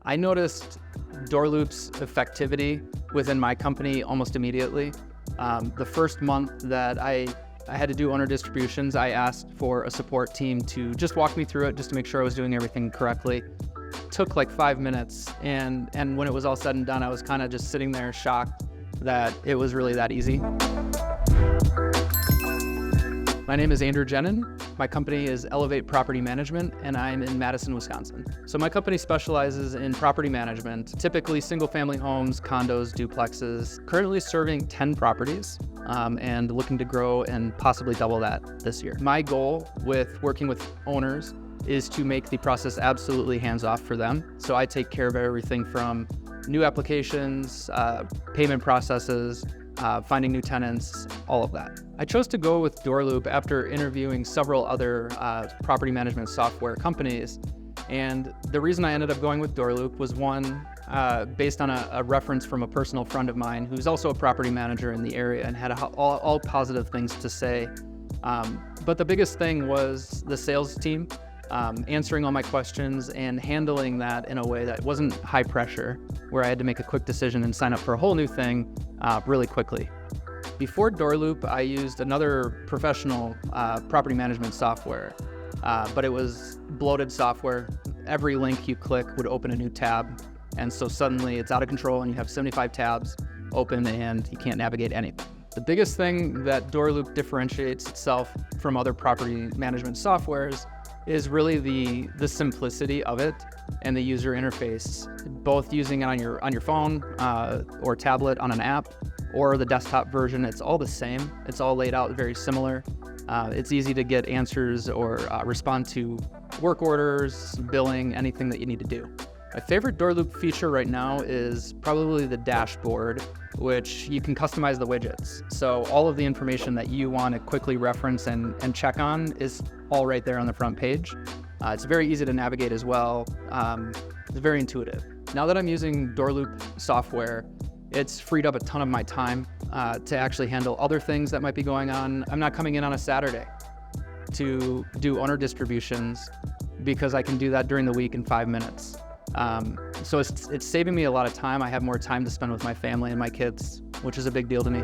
I noticed DoorLoop's effectivity within my company almost immediately. The first month that I had to do owner distributions, I asked for a support team to just walk me through it just to make sure I was doing everything correctly. It took like 5 minutes, and when it was all said and done, I was kind of just sitting there shocked that it was really that easy. My name is Andrew Genin. My company is Elevate Property Management, and I'm in Madison, Wisconsin. So my company specializes in property management, typically single-family homes, condos, duplexes, currently serving 10 properties, and looking to grow and possibly double that this year. My goal with working with owners is to make the process absolutely hands-off for them. So I take care of everything from new applications, payment processes, finding new tenants, all of that. I chose to go with DoorLoop after interviewing several other property management software companies. And the reason I ended up going with DoorLoop was one, based on a reference from a personal friend of mine who's also a property manager in the area and had all positive things to say. But the biggest thing was the sales team, answering all my questions and handling that in a way that wasn't high pressure, where I had to make a quick decision and sign up for a whole new thing really quickly. Before DoorLoop, I used another professional property management software, but it was bloated software. Every link you click would open a new tab, and so suddenly it's out of control and you have 75 tabs open and you can't navigate anything. The biggest thing that DoorLoop differentiates itself from other property management softwares is really the simplicity of it and the user interface, both using it on your phone or tablet on an app, or the desktop version. It's all the same. It's all laid out very similar. It's easy to get answers or respond to work orders, billing, anything that you need to do. My favorite DoorLoop feature right now is probably the dashboard, which you can customize the widgets. So all of the information that you want to quickly reference and check on is all right there on the front page. It's very easy to navigate as well. It's very intuitive. Now that I'm using DoorLoop software, it's freed up a ton of my time to actually handle other things that might be going on. I'm not coming in on a Saturday to do owner distributions because I can do that during the week in 5 minutes. So it's saving me a lot of time. I have more time to spend with my family and my kids, which is a big deal to me.